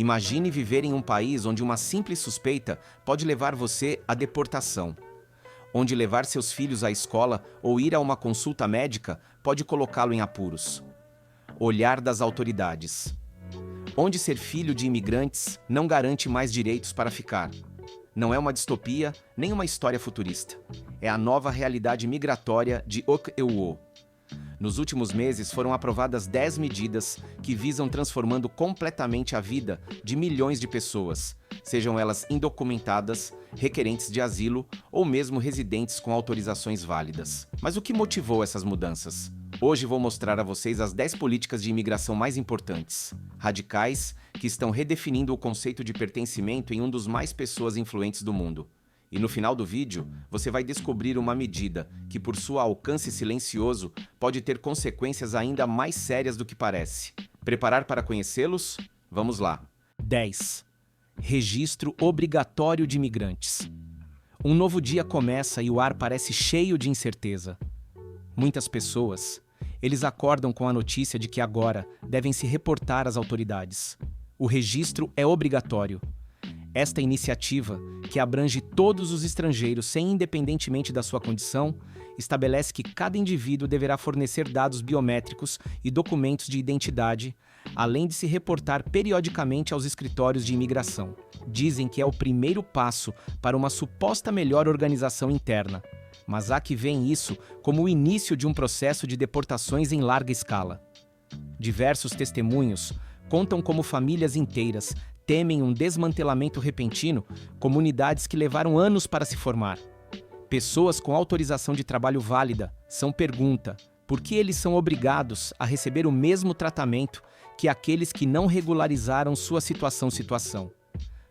Imagine viver em um país onde uma simples suspeita pode levar você à deportação. Onde levar seus filhos à escola ou ir a uma consulta médica pode colocá-lo em apuros. Olhar das autoridades. Onde ser filho de imigrantes não garante mais direitos para ficar. Não é uma distopia, nem uma história futurista. É a nova realidade migratória de Ok-EU. Nos últimos meses foram aprovadas 10 medidas que visam transformando completamente a vida de milhões de pessoas, sejam elas indocumentadas, requerentes de asilo ou mesmo residentes com autorizações válidas. Mas o que motivou essas mudanças? Hoje vou mostrar a vocês as 10 políticas de imigração mais importantes, radicais, que estão redefinindo o conceito de pertencimento em um dos mais pessoas influentes do mundo. E no final do vídeo, você vai descobrir uma medida que, por seu alcance silencioso, pode ter consequências ainda mais sérias do que parece. Preparar para conhecê-los? Vamos lá. 10. Registro obrigatório de imigrantes. Um novo dia começa e o ar parece cheio de incerteza. Muitas pessoas, eles acordam com a notícia de que agora devem se reportar às autoridades. O registro é obrigatório. Esta iniciativa, que abrange todos os estrangeiros sem independentemente da sua condição, estabelece que cada indivíduo deverá fornecer dados biométricos e documentos de identidade, além de se reportar periodicamente aos escritórios de imigração. Dizem que é o primeiro passo para uma suposta melhor organização interna, mas há que veem isso como o início de um processo de deportações em larga escala. Diversos testemunhos contam como famílias inteiras temem um desmantelamento repentino, comunidades que levaram anos para se formar. Pessoas com autorização de trabalho válida perguntam por que eles são obrigados a receber o mesmo tratamento que aqueles que não regularizaram sua situação.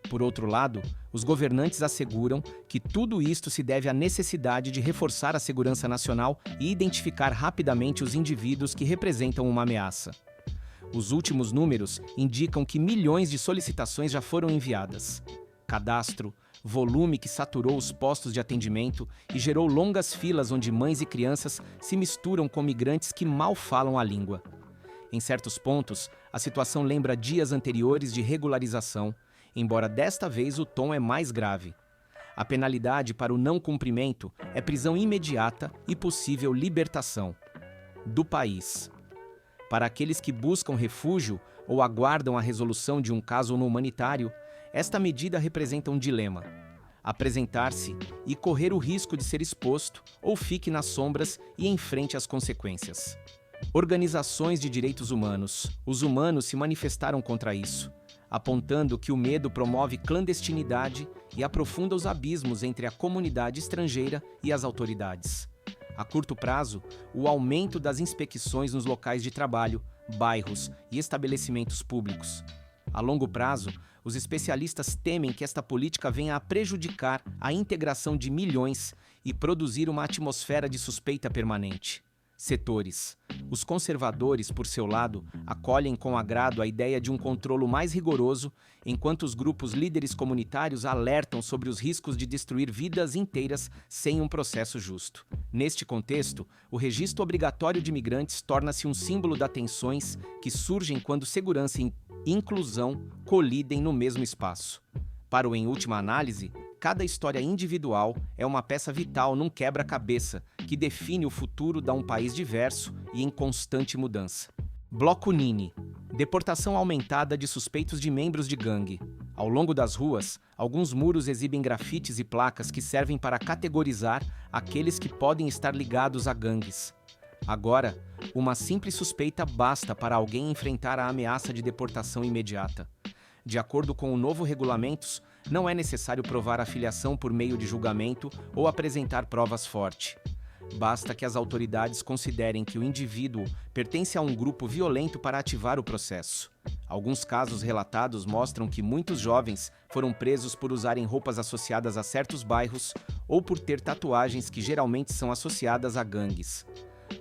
Por outro lado, os governantes asseguram que tudo isto se deve à necessidade de reforçar a segurança nacional e identificar rapidamente os indivíduos que representam uma ameaça. Os últimos números indicam que milhões de solicitações já foram enviadas. Cadastro, volume que saturou os postos de atendimento e gerou longas filas onde mães e crianças se misturam com migrantes que mal falam a língua. Em certos pontos, a situação lembra dias anteriores de regularização, embora desta vez o tom é mais grave. A penalidade para o não cumprimento é prisão imediata e possível libertação do país. Para aqueles que buscam refúgio ou aguardam a resolução de um caso no humanitário, esta medida representa um dilema: apresentar-se e correr o risco de ser exposto ou fique nas sombras e enfrente as consequências. Organizações de direitos humanos. Os humanos se manifestaram contra isso, apontando que o medo promove clandestinidade e aprofunda os abismos entre a comunidade estrangeira e as autoridades. A curto prazo, o aumento das inspeções nos locais de trabalho, bairros e estabelecimentos públicos. A longo prazo, os especialistas temem que esta política venha a prejudicar a integração de milhões e produzir uma atmosfera de suspeita permanente. Setores. Os conservadores, por seu lado, acolhem com agrado a ideia de um controlo mais rigoroso, enquanto os grupos líderes comunitários alertam sobre os riscos de destruir vidas inteiras sem um processo justo. Neste contexto, o registro obrigatório de imigrantes torna-se um símbolo das tensões que surgem quando segurança e inclusão colidem no mesmo espaço. Para o Em Última Análise, cada história individual é uma peça vital num quebra-cabeça que define o futuro de um país diverso e em constante mudança. Bloco Nini. Deportação aumentada de suspeitos de membros de gangue. Ao longo das ruas, alguns muros exibem grafites e placas que servem para categorizar aqueles que podem estar ligados a gangues. Agora, uma simples suspeita basta para alguém enfrentar a ameaça de deportação imediata. De acordo com o novo regulamento, não é necessário provar a filiação por meio de julgamento ou apresentar provas fortes. Basta que as autoridades considerem que o indivíduo pertence a um grupo violento para ativar o processo. Alguns casos relatados mostram que muitos jovens foram presos por usarem roupas associadas a certos bairros ou por ter tatuagens que geralmente são associadas a gangues.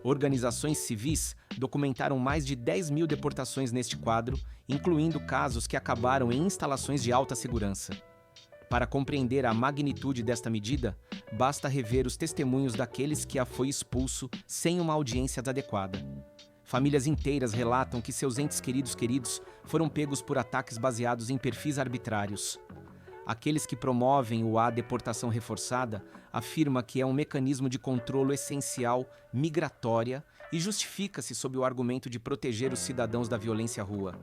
Organizações civis documentaram mais de 10 mil deportações neste quadro, incluindo casos que acabaram em instalações de alta segurança. Para compreender a magnitude desta medida, basta rever os testemunhos daqueles que a foi expulso sem uma audiência adequada. Famílias inteiras relatam que seus entes queridos foram pegos por ataques baseados em perfis arbitrários. Aqueles que promovem a deportação reforçada afirmam que é um mecanismo de controle essencial migratória e justifica-se sob o argumento de proteger os cidadãos da violência à rua.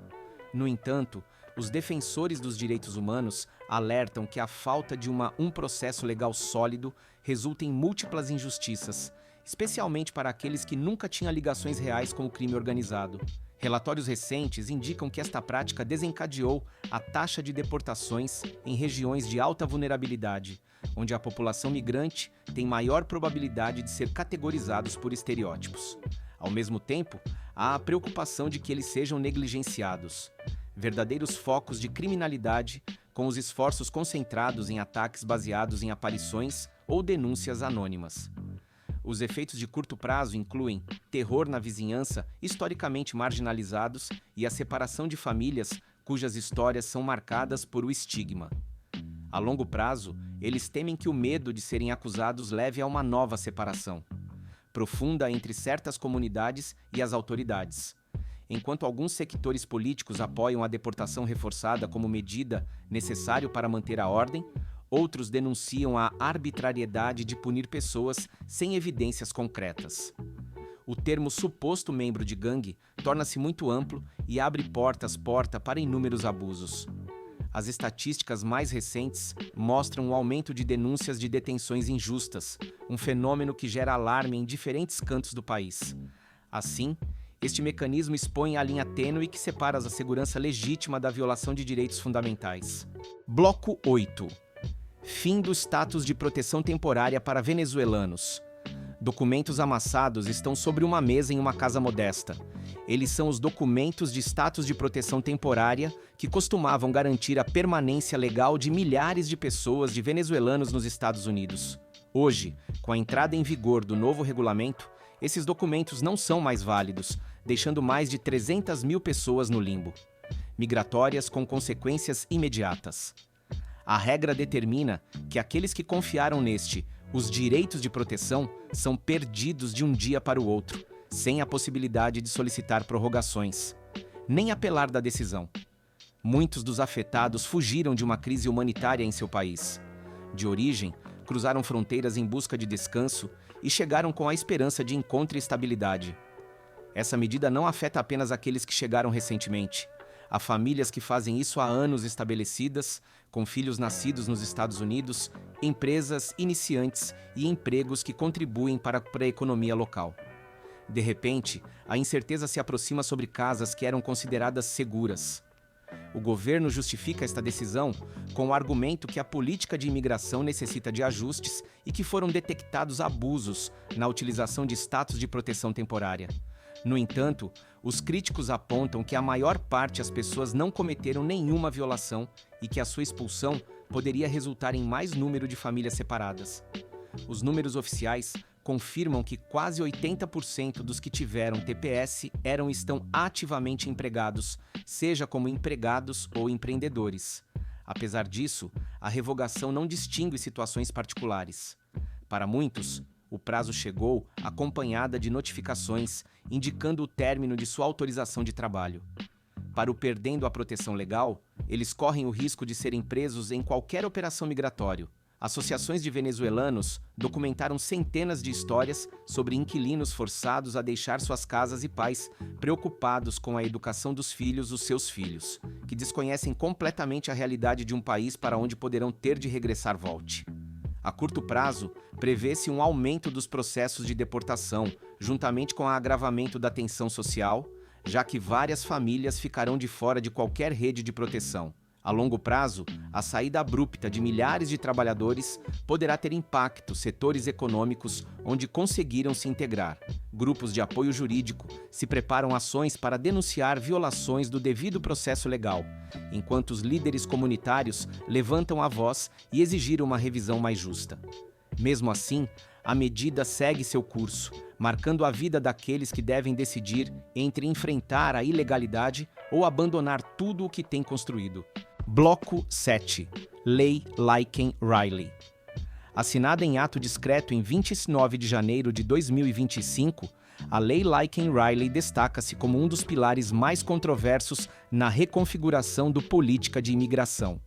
No entanto, os defensores dos direitos humanos alertam que a falta de um processo legal sólido resulta em múltiplas injustiças, especialmente para aqueles que nunca tinham ligações reais com o crime organizado. Relatórios recentes indicam que esta prática desencadeou a taxa de deportações em regiões de alta vulnerabilidade, onde a população migrante tem maior probabilidade de ser categorizados por estereótipos. Ao mesmo tempo, há a preocupação de que eles sejam negligenciados, verdadeiros focos de criminalidade, com os esforços concentrados em ataques baseados em aparições ou denúncias anônimas. Os efeitos de curto prazo incluem terror na vizinhança, historicamente marginalizados, e a separação de famílias cujas histórias são marcadas por o estigma. A longo prazo, eles temem que o medo de serem acusados leve a uma nova separação, profunda entre certas comunidades e as autoridades. Enquanto alguns sectores políticos apoiam a deportação reforçada como medida necessária para manter a ordem, outros denunciam a arbitrariedade de punir pessoas sem evidências concretas. O termo suposto membro de gangue torna-se muito amplo e abre portas para inúmeros abusos. As estatísticas mais recentes mostram um aumento de denúncias de detenções injustas, um fenômeno que gera alarme em diferentes cantos do país. Assim, este mecanismo expõe a linha tênue que separa a segurança legítima da violação de direitos fundamentais. Bloco 8. Fim do status de proteção temporária para venezuelanos. Documentos amassados estão sobre uma mesa em uma casa modesta. Eles são os documentos de status de proteção temporária que costumavam garantir a permanência legal de milhares de pessoas de venezuelanos nos Estados Unidos. Hoje, com a entrada em vigor do novo regulamento, esses documentos não são mais válidos, deixando mais de 300 mil pessoas no limbo, migratórias com consequências imediatas. A regra determina que aqueles que confiaram os direitos de proteção, são perdidos de um dia para o outro, sem a possibilidade de solicitar prorrogações, nem apelar da decisão. Muitos dos afetados fugiram de uma crise humanitária em seu país. De origem, cruzaram fronteiras em busca de descanso e chegaram com a esperança de encontro e estabilidade. Essa medida não afeta apenas aqueles que chegaram recentemente. Há famílias que fazem isso há anos estabelecidas, com filhos nascidos nos Estados Unidos, empresas iniciantes e empregos que contribuem para a economia local. De repente, a incerteza se aproxima sobre casas que eram consideradas seguras. O governo justifica esta decisão com o argumento que a política de imigração necessita de ajustes e que foram detectados abusos na utilização de status de proteção temporária. No entanto, os críticos apontam que a maior parte das pessoas não cometeram nenhuma violação e que a sua expulsão poderia resultar em mais número de famílias separadas. Os números oficiais confirmam que quase 80% dos que tiveram TPS estão ativamente empregados, seja como empregados ou empreendedores. Apesar disso, a revogação não distingue situações particulares. Para muitos, o prazo chegou acompanhada de notificações indicando o término de sua autorização de trabalho. Para o perdendo a proteção legal, eles correm o risco de serem presos em qualquer operação migratória. Associações de venezuelanos documentaram centenas de histórias sobre inquilinos forçados a deixar suas casas e pais, preocupados com a educação dos filhos, os seus filhos, que desconhecem completamente a realidade de um país para onde poderão ter de regressar volte. A curto prazo, prevê-se um aumento dos processos de deportação, juntamente com o agravamento da tensão social, já que várias famílias ficarão de fora de qualquer rede de proteção. A longo prazo, a saída abrupta de milhares de trabalhadores poderá ter impacto em setores econômicos onde conseguiram se integrar. Grupos de apoio jurídico se preparam ações para denunciar violações do devido processo legal, enquanto os líderes comunitários levantam a voz e exigir uma revisão mais justa. Mesmo assim, a medida segue seu curso, marcando a vida daqueles que devem decidir entre enfrentar a ilegalidade ou abandonar tudo o que têm construído. Bloco 7. Lei Laken-Riley. Assinada em ato discreto em 29 de janeiro de 2025, a Lei Laken-Riley destaca-se como um dos pilares mais controversos na reconfiguração da política de imigração.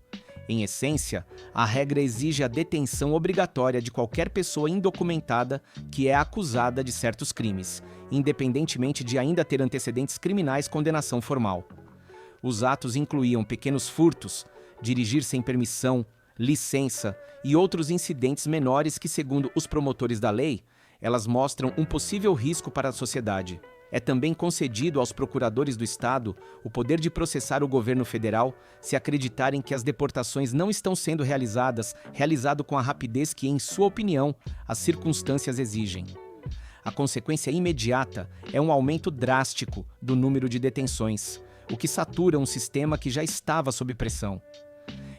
Em essência, a regra exige a detenção obrigatória de qualquer pessoa indocumentada que é acusada de certos crimes, independentemente de ainda ter antecedentes criminais com condenação formal. Os atos incluíam pequenos furtos, dirigir sem permissão, licença e outros incidentes menores que, segundo os promotores da lei, elas mostram um possível risco para a sociedade. É também concedido aos procuradores do Estado o poder de processar o governo federal se acreditarem que as deportações não estão sendo realizado com a rapidez que, em sua opinião, as circunstâncias exigem. A consequência imediata é um aumento drástico do número de detenções, o que satura um sistema que já estava sob pressão.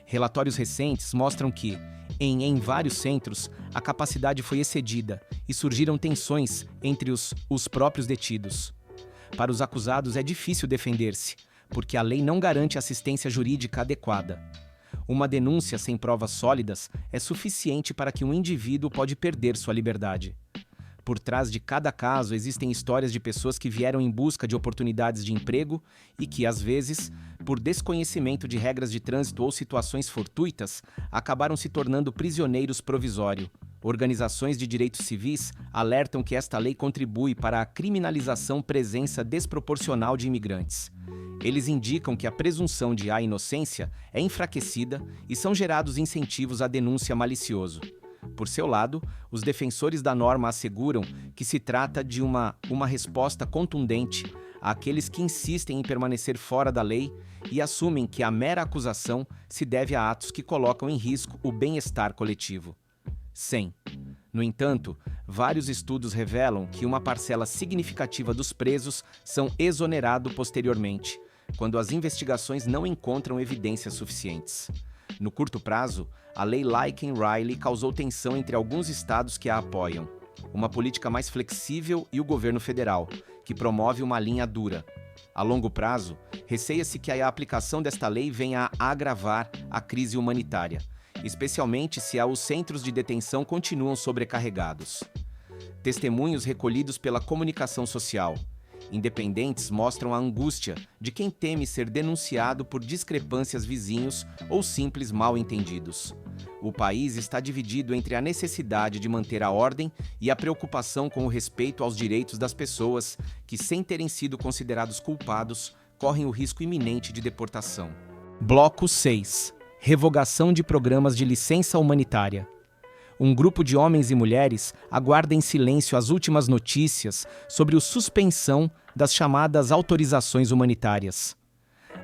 Relatórios recentes mostram que, em vários centros, a capacidade foi excedida e surgiram tensões entre os próprios detidos. Para os acusados é difícil defender-se, porque a lei não garante assistência jurídica adequada. Uma denúncia sem provas sólidas é suficiente para que um indivíduo pode perder sua liberdade. Por trás de cada caso existem histórias de pessoas que vieram em busca de oportunidades de emprego e que, às vezes, por desconhecimento de regras de trânsito ou situações fortuitas, acabaram se tornando prisioneiros provisórios. Organizações de direitos civis alertam que esta lei contribui para a criminalização presença desproporcional de imigrantes. Eles indicam que a presunção de inocência é enfraquecida e são gerados incentivos à denúncia malicioso. Por seu lado, os defensores da norma asseguram que se trata de uma resposta contundente àqueles que insistem em permanecer fora da lei e assumem que a mera acusação se deve a atos que colocam em risco o bem-estar coletivo. Sim. No entanto, vários estudos revelam que uma parcela significativa dos presos são exonerados posteriormente, quando as investigações não encontram evidências suficientes. No curto prazo, a Lei Laken-Riley causou tensão entre alguns estados que a apoiam, uma política mais flexível e o governo federal, que promove uma linha dura. A longo prazo, receia-se que a aplicação desta lei venha a agravar a crise humanitária, especialmente se os centros de detenção continuam sobrecarregados. Testemunhos recolhidos pela comunicação social independentes mostram a angústia de quem teme ser denunciado por discrepâncias vizinhos ou simples mal-entendidos. O país está dividido entre a necessidade de manter a ordem e a preocupação com o respeito aos direitos das pessoas que, sem terem sido considerados culpados, correm o risco iminente de deportação. Bloco 6. Revogação de programas de licença humanitária. Um grupo de homens e mulheres aguarda em silêncio as últimas notícias sobre a suspensão das chamadas autorizações humanitárias.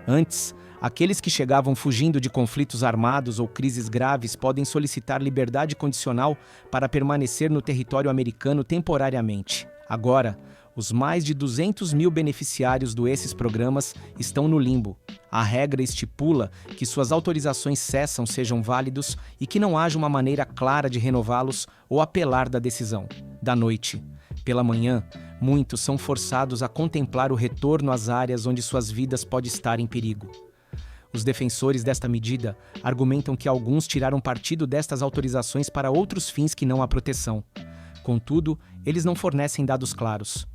Antes, aqueles que chegavam fugindo de conflitos armados ou crises graves podem solicitar liberdade condicional para permanecer no território americano temporariamente. Agora, os mais de 200 mil beneficiários desses programas estão no limbo. A regra estipula que suas autorizações sejam válidos e que não haja uma maneira clara de renová-los ou apelar da decisão. Da noite, pela manhã, muitos são forçados a contemplar o retorno às áreas onde suas vidas podem estar em perigo. Os defensores desta medida argumentam que alguns tiraram partido destas autorizações para outros fins que não a proteção. Contudo, eles não fornecem dados claros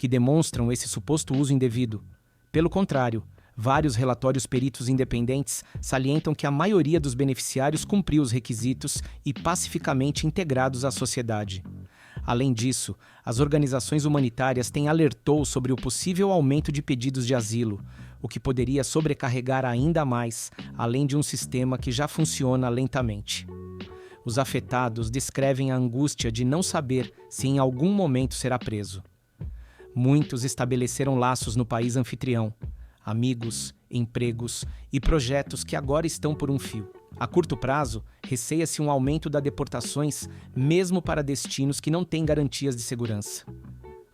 que demonstram esse suposto uso indevido. Pelo contrário, vários relatórios peritos independentes salientam que a maioria dos beneficiários cumpriu os requisitos e pacificamente integrados à sociedade. Além disso, as organizações humanitárias têm alertou sobre o possível aumento de pedidos de asilo, o que poderia sobrecarregar ainda mais, além de um sistema que já funciona lentamente. Os afetados descrevem a angústia de não saber se em algum momento será preso. Muitos estabeleceram laços no país anfitrião, amigos, empregos e projetos que agora estão por um fio. A curto prazo, receia-se um aumento das deportações, mesmo para destinos que não têm garantias de segurança.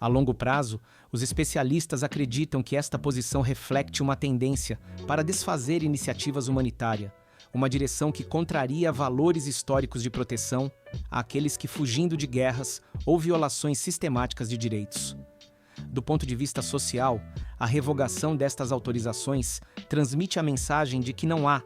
A longo prazo, os especialistas acreditam que esta posição reflete uma tendência para desfazer iniciativas humanitárias, uma direção que contraria valores históricos de proteção àqueles que fugindo de guerras ou violações sistemáticas de direitos. Do ponto de vista social, a revogação destas autorizações transmite a mensagem de que não há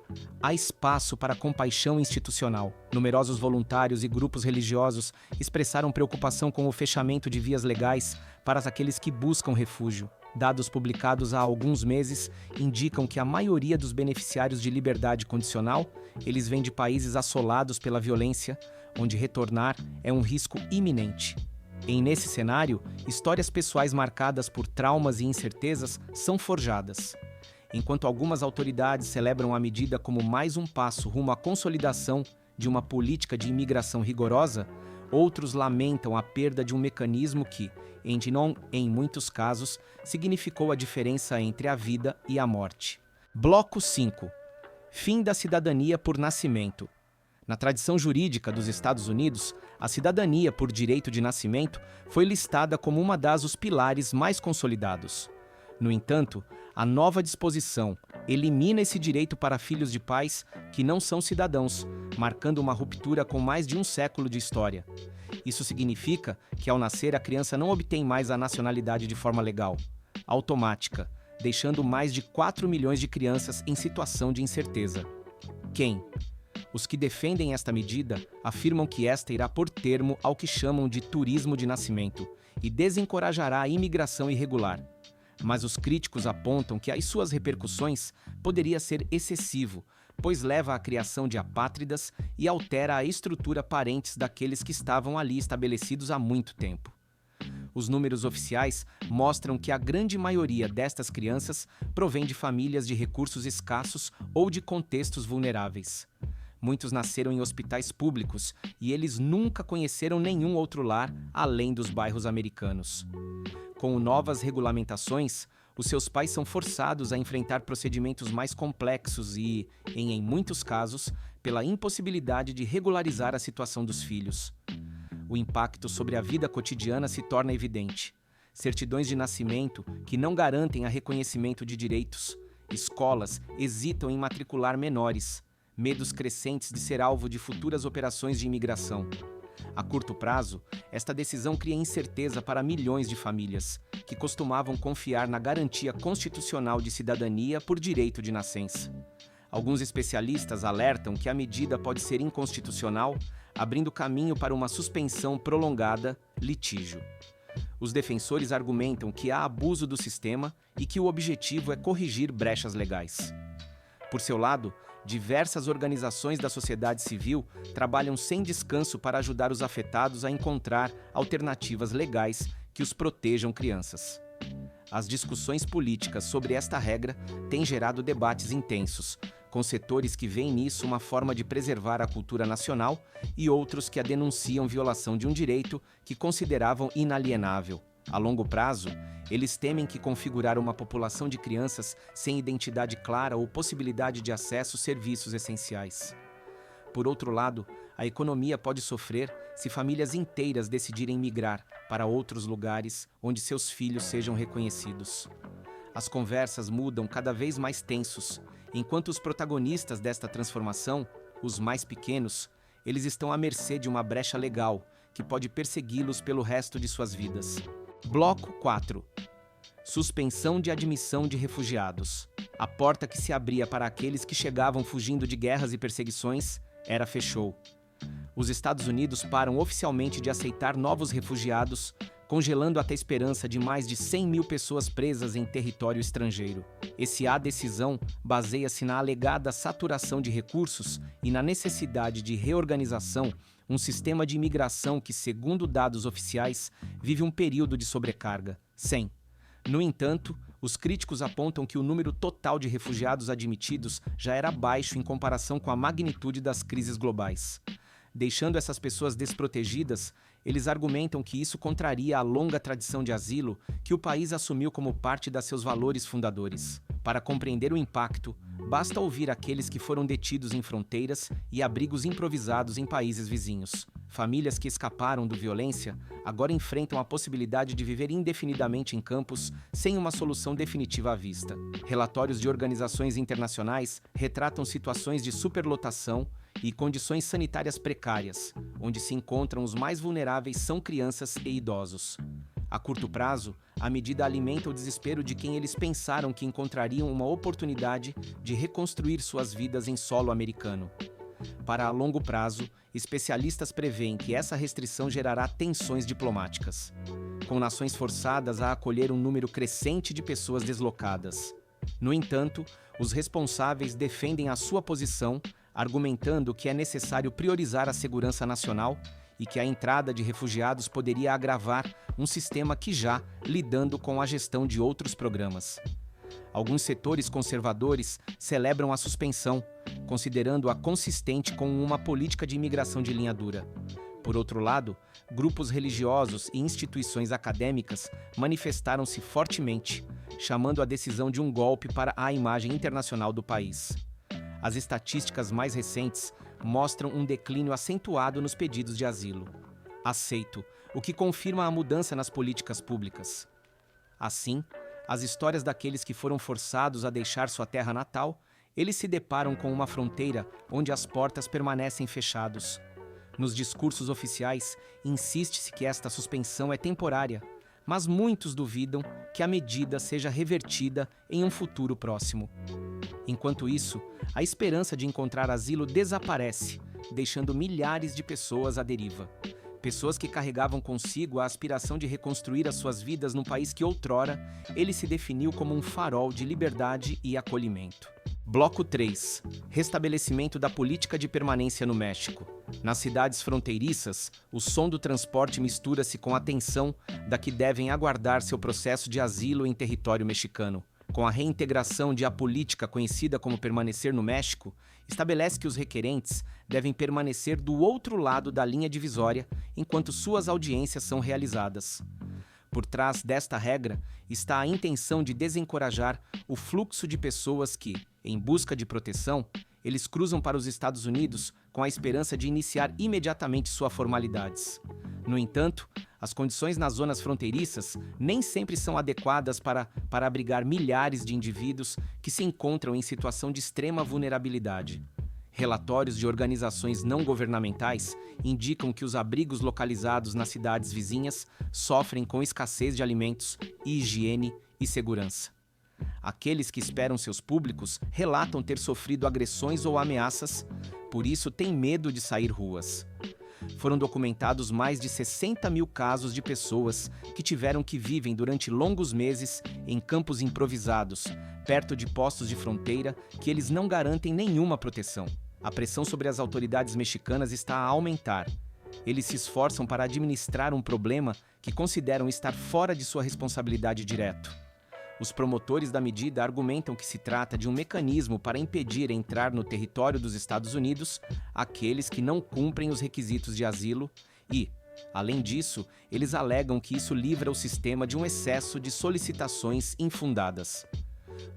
espaço para compaixão institucional. Numerosos voluntários e grupos religiosos expressaram preocupação com o fechamento de vias legais para aqueles que buscam refúgio. Dados publicados há alguns meses indicam que a maioria dos beneficiários de liberdade condicional, eles vêm de países assolados pela violência, onde retornar é um risco iminente. Nesse cenário, histórias pessoais marcadas por traumas e incertezas são forjadas. Enquanto algumas autoridades celebram a medida como mais um passo rumo à consolidação de uma política de imigração rigorosa, outros lamentam a perda de um mecanismo que, em muitos casos, significou a diferença entre a vida e a morte. Bloco 5. Fim da cidadania por nascimento. Na tradição jurídica dos Estados Unidos, a cidadania por direito de nascimento foi listada como uma dos pilares mais consolidados. No entanto, a nova disposição elimina esse direito para filhos de pais que não são cidadãos, marcando uma ruptura com mais de um século de história. Isso significa que, ao nascer, a criança não obtém mais a nacionalidade de forma legal, automática, deixando mais de 4 milhões de crianças em situação de incerteza. Quem? Os que defendem esta medida afirmam que esta irá pôr termo ao que chamam de turismo de nascimento e desencorajará a imigração irregular. Mas os críticos apontam que as suas repercussões poderia ser excessivo, pois leva à criação de apátridas e altera a estrutura parentes daqueles que estavam ali estabelecidos há muito tempo. Os números oficiais mostram que a grande maioria destas crianças provém de famílias de recursos escassos ou de contextos vulneráveis. Muitos nasceram em hospitais públicos e eles nunca conheceram nenhum outro lar além dos bairros americanos. Com novas regulamentações, os seus pais são forçados a enfrentar procedimentos mais complexos e, em muitos casos, pela impossibilidade de regularizar a situação dos filhos. O impacto sobre a vida cotidiana se torna evidente. Certidões de nascimento que não garantem a reconhecimento de direitos. Escolas hesitam em matricular menores. Medos crescentes de ser alvo de futuras operações de imigração. A curto prazo, esta decisão cria incerteza para milhões de famílias, que costumavam confiar na garantia constitucional de cidadania por direito de nascença. Alguns especialistas alertam que a medida pode ser inconstitucional, abrindo caminho para uma suspensão prolongada, litígio. Os defensores argumentam que há abuso do sistema e que o objetivo é corrigir brechas legais. Por seu lado, diversas organizações da sociedade civil trabalham sem descanso para ajudar os afetados a encontrar alternativas legais que os protejam crianças. As discussões políticas sobre esta regra têm gerado debates intensos, com setores que veem nisso uma forma de preservar a cultura nacional e outros que a denunciam violação de um direito que consideravam inalienável. A longo prazo, eles temem que configurar uma população de crianças sem identidade clara ou possibilidade de acesso a serviços essenciais. Por outro lado, a economia pode sofrer se famílias inteiras decidirem migrar para outros lugares onde seus filhos sejam reconhecidos. As conversas mudam cada vez mais tensos, enquanto os protagonistas desta transformação, os mais pequenos, eles estão à mercê de uma brecha legal que pode persegui-los pelo resto de suas vidas. Bloco 4. Suspensão de admissão de refugiados. A porta que se abria para aqueles que chegavam fugindo de guerras e perseguições fechou. Os Estados Unidos param oficialmente de aceitar novos refugiados, congelando até a esperança de mais de 100 mil pessoas presas em território estrangeiro. Essa decisão baseia-se na alegada saturação de recursos e na necessidade de reorganização, um sistema de imigração que, segundo dados oficiais, vive um período de sobrecarga. 100. No entanto, os críticos apontam que o número total de refugiados admitidos já era baixo em comparação com a magnitude das crises globais. Deixando essas pessoas desprotegidas, eles argumentam que isso contraria a longa tradição de asilo que o país assumiu como parte de seus valores fundadores. Para compreender o impacto, basta ouvir aqueles que foram detidos em fronteiras e abrigos improvisados em países vizinhos. Famílias que escaparam da violência agora enfrentam a possibilidade de viver indefinidamente em campos sem uma solução definitiva à vista. Relatórios de organizações internacionais retratam situações de superlotação e condições sanitárias precárias, onde se encontram os mais vulneráveis são crianças e idosos. A curto prazo, a medida alimenta o desespero de quem eles pensaram que encontrariam uma oportunidade de reconstruir suas vidas em solo americano. Para a longo prazo, especialistas preveem que essa restrição gerará tensões diplomáticas. com nações forçadas a acolher um número crescente de pessoas deslocadas. No entanto, os responsáveis defendem a sua posição, argumentando que é necessário priorizar a segurança nacional e que a entrada de refugiados poderia agravar um sistema que já lidando com a gestão de outros programas. Alguns setores conservadores celebram a suspensão, considerando-a consistente com uma política de imigração de linha dura. Por outro lado, grupos religiosos e instituições acadêmicas manifestaram-se fortemente, chamando a decisão de um golpe para a imagem internacional do país. As estatísticas mais recentes mostram um declínio acentuado nos pedidos de asilo. Aceito, o que confirma a mudança nas políticas públicas. Assim, as histórias daqueles que foram forçados a deixar sua terra natal, eles se deparam com uma fronteira onde as portas permanecem fechadas. Nos discursos oficiais, insiste-se que esta suspensão é temporária, mas muitos duvidam que a medida seja revertida em um futuro próximo. Enquanto isso, a esperança de encontrar asilo desaparece, deixando milhares de pessoas à deriva. Pessoas que carregavam consigo a aspiração de reconstruir as suas vidas num país que outrora ele se definiu como um farol de liberdade e acolhimento. Bloco 3. Restabelecimento da política de permanência no México. Nas cidades fronteiriças, o som do transporte mistura-se com a tensão da que devem aguardar seu processo de asilo em território mexicano. Com a reintegração de a política conhecida como permanecer no México, estabelece que os requerentes devem permanecer do outro lado da linha divisória enquanto suas audiências são realizadas. Por trás desta regra está a intenção de desencorajar o fluxo de pessoas que, em busca de proteção, eles cruzam para os Estados Unidos com a esperança de iniciar imediatamente suas formalidades. No entanto, as condições nas zonas fronteiriças nem sempre são adequadas para abrigar milhares de indivíduos que se encontram em situação de extrema vulnerabilidade. Relatórios de organizações não governamentais indicam que os abrigos localizados nas cidades vizinhas sofrem com escassez de alimentos, higiene e segurança. Aqueles que esperam seus públicos relatam ter sofrido agressões ou ameaças, por isso têm medo de sair ruas. Foram documentados mais de 60 mil casos de pessoas que tiveram que vivem durante longos meses em campos improvisados, perto de postos de fronteira que eles não garantem nenhuma proteção. A pressão sobre as autoridades mexicanas está a aumentar. Eles se esforçam para administrar um problema que consideram estar fora de sua responsabilidade direta. Os promotores da medida argumentam que se trata de um mecanismo para impedir entrar no território dos Estados Unidos aqueles que não cumprem os requisitos de asilo e, além disso, eles alegam que isso livra o sistema de um excesso de solicitações infundadas.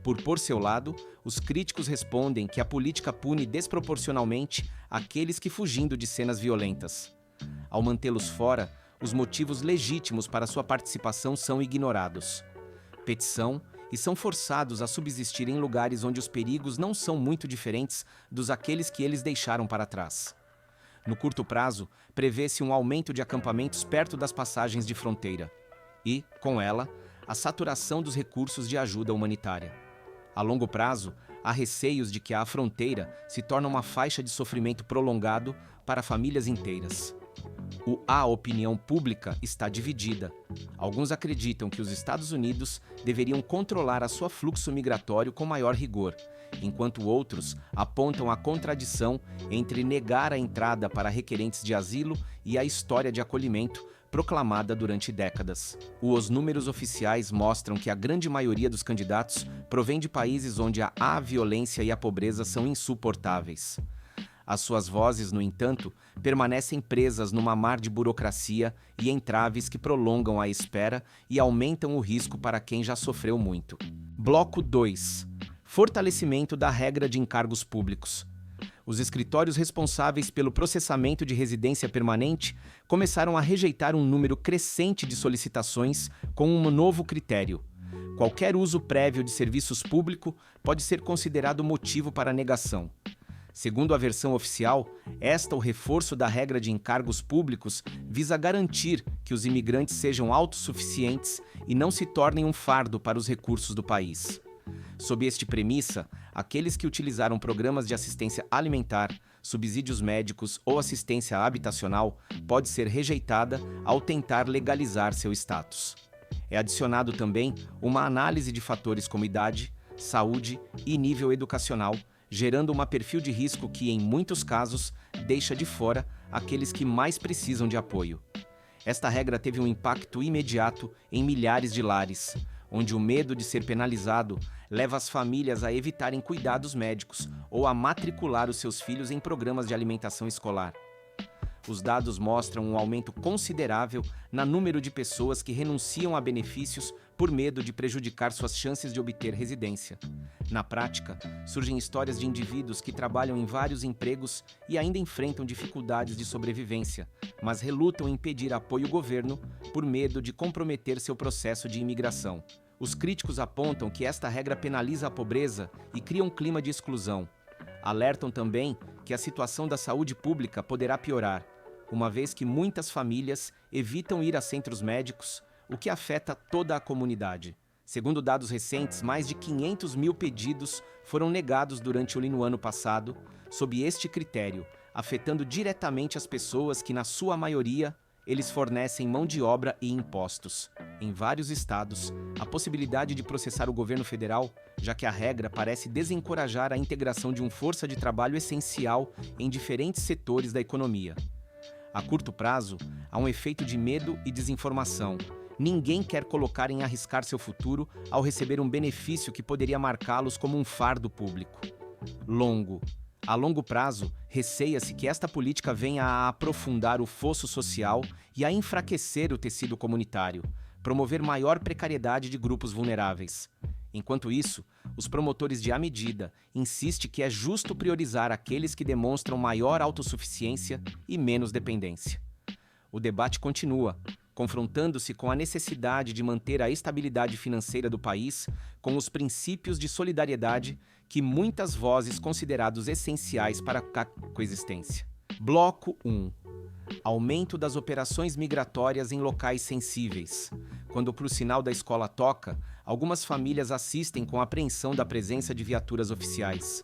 Por seu lado, os críticos respondem que a política pune desproporcionalmente aqueles que fugindo de cenas violentas. Ao mantê-los fora, os motivos legítimos para sua participação são ignorados. Petição e são forçados a subsistir em lugares onde os perigos não são muito diferentes dos aqueles que eles deixaram para trás. No curto prazo, prevê-se um aumento de acampamentos perto das passagens de fronteira e, com ela, a saturação dos recursos de ajuda humanitária. A longo prazo, há receios de que a fronteira se torne uma faixa de sofrimento prolongado para famílias inteiras. A opinião pública está dividida. Alguns acreditam que os Estados Unidos deveriam controlar a seu fluxo migratório com maior rigor, enquanto outros apontam a contradição entre negar a entrada para requerentes de asilo e a história de acolhimento proclamada durante décadas. Os números oficiais mostram que a grande maioria dos candidatos provém de países onde a violência e a pobreza são insuportáveis. As suas vozes, no entanto, permanecem presas numa mar de burocracia e entraves que prolongam a espera e aumentam o risco para quem já sofreu muito. Bloco 2. Fortalecimento da regra de encargos públicos. Os escritórios responsáveis pelo processamento de residência permanente começaram a rejeitar um número crescente de solicitações com um novo critério. Qualquer uso prévio de serviços públicos pode ser considerado motivo para negação. Segundo a versão oficial, o reforço da regra de encargos públicos visa garantir que os imigrantes sejam autossuficientes e não se tornem um fardo para os recursos do país. Sob esta premissa, aqueles que utilizaram programas de assistência alimentar subsídios médicos ou assistência habitacional pode ser rejeitada ao tentar legalizar seu status. É adicionado também uma análise de fatores como idade, saúde e nível educacional, gerando um perfil de risco que, em muitos casos, deixa de fora aqueles que mais precisam de apoio. Esta regra teve um impacto imediato em milhares de lares, onde o medo de ser penalizado leva as famílias a evitarem cuidados médicos ou a matricular os seus filhos em programas de alimentação escolar. Os dados mostram um aumento considerável no número de pessoas que renunciam a benefícios por medo de prejudicar suas chances de obter residência. Na prática, surgem histórias de indivíduos que trabalham em vários empregos e ainda enfrentam dificuldades de sobrevivência, mas relutam em pedir apoio ao governo por medo de comprometer seu processo de imigração. Os críticos apontam que esta regra penaliza a pobreza e cria um clima de exclusão. Alertam também que a situação da saúde pública poderá piorar, uma vez que muitas famílias evitam ir a centros médicos, o que afeta toda a comunidade. Segundo dados recentes, mais de 500 mil pedidos foram negados durante o ano passado, sob este critério, afetando diretamente as pessoas que, na sua maioria, eles fornecem mão de obra e impostos. Em vários estados, a possibilidade de processar o governo federal, já que a regra parece desencorajar a integração de uma força de trabalho essencial em diferentes setores da economia. A curto prazo, há um efeito de medo e desinformação. Ninguém quer colocar em arriscar seu futuro ao receber um benefício que poderia marcá-los como um fardo público. A longo prazo, receia-se que esta política venha a aprofundar o fosso social e a enfraquecer o tecido comunitário, promover maior precariedade de grupos vulneráveis. Enquanto isso, os promotores de A Medida insistem que é justo priorizar aqueles que demonstram maior autossuficiência e menos dependência. O debate continua, confrontando-se com a necessidade de manter a estabilidade financeira do país com os princípios de solidariedade que muitas vozes considerados essenciais para a coexistência. Bloco 1. Aumento das operações migratórias em locais sensíveis. Quando o sinal da escola toca, algumas famílias assistem com apreensão da presença de viaturas oficiais.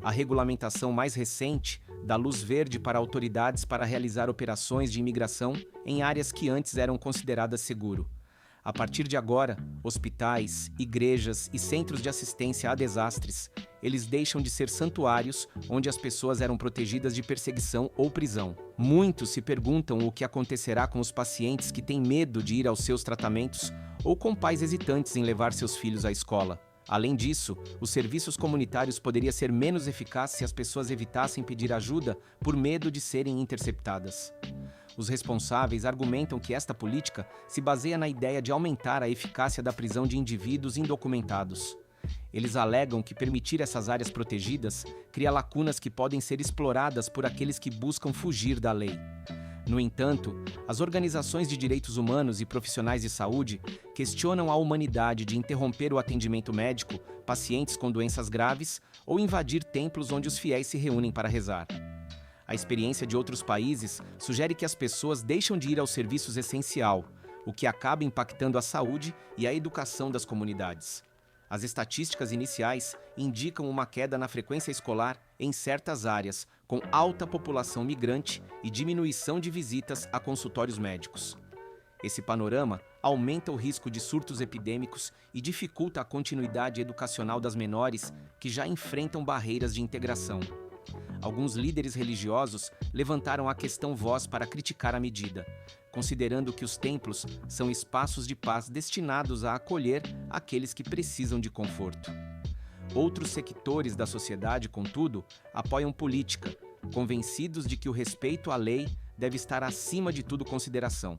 A regulamentação mais recente dá luz verde para autoridades para realizar operações de imigração em áreas que antes eram consideradas seguras. A partir de agora, hospitais, igrejas e centros de assistência a desastres, eles deixam de ser santuários onde as pessoas eram protegidas de perseguição ou prisão. Muitos se perguntam o que acontecerá com os pacientes que têm medo de ir aos seus tratamentos ou com pais hesitantes em levar seus filhos à escola. Além disso, os serviços comunitários poderiam ser menos eficazes se as pessoas evitassem pedir ajuda por medo de serem interceptadas. Os responsáveis argumentam que esta política se baseia na ideia de aumentar a eficácia da prisão de indivíduos indocumentados. Eles alegam que permitir essas áreas protegidas cria lacunas que podem ser exploradas por aqueles que buscam fugir da lei. No entanto, as organizações de direitos humanos e profissionais de saúde questionam a humanidade de interromper o atendimento médico, pacientes com doenças graves ou invadir templos onde os fiéis se reúnem para rezar. A experiência de outros países sugere que as pessoas deixam de ir aos serviços essenciais, o que acaba impactando a saúde e a educação das comunidades. As estatísticas iniciais indicam uma queda na frequência escolar em certas áreas, com alta população migrante e diminuição de visitas a consultórios médicos. Esse panorama aumenta o risco de surtos epidêmicos e dificulta a continuidade educacional das menores que já enfrentam barreiras de integração. Alguns líderes religiosos levantaram a questão voz para criticar a medida, considerando que os templos são espaços de paz destinados a acolher aqueles que precisam de conforto. Outros sectores da sociedade, contudo, apoiam política, convencidos de que o respeito à lei deve estar acima de toda consideração.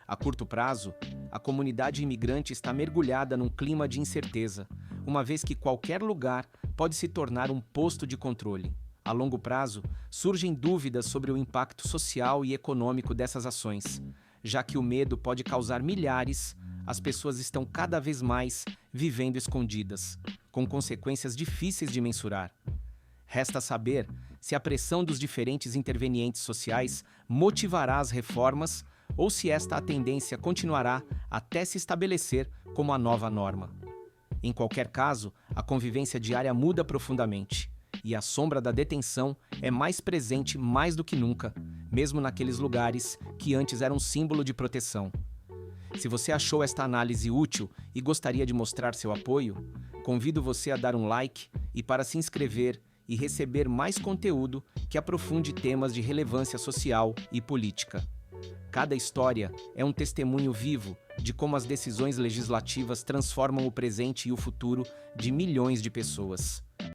A curto prazo, a comunidade imigrante está mergulhada num clima de incerteza, uma vez que qualquer lugar pode se tornar um posto de controle. A longo prazo, surgem dúvidas sobre o impacto social e econômico dessas ações, já que o medo pode causar milhares, as pessoas estão cada vez mais vivendo escondidas, com consequências difíceis de mensurar. Resta saber se a pressão dos diferentes intervenientes sociais motivará as reformas ou se esta tendência continuará até se estabelecer como a nova norma. Em qualquer caso, a convivência diária muda profundamente. E a sombra da detenção é mais presente mais do que nunca, mesmo naqueles lugares que antes eram símbolo de proteção. Se você achou esta análise útil e gostaria de mostrar seu apoio, convido você a dar um like e para se inscrever e receber mais conteúdo que aprofunde temas de relevância social e política. Cada história é um testemunho vivo de como as decisões legislativas transformam o presente e o futuro de milhões de pessoas.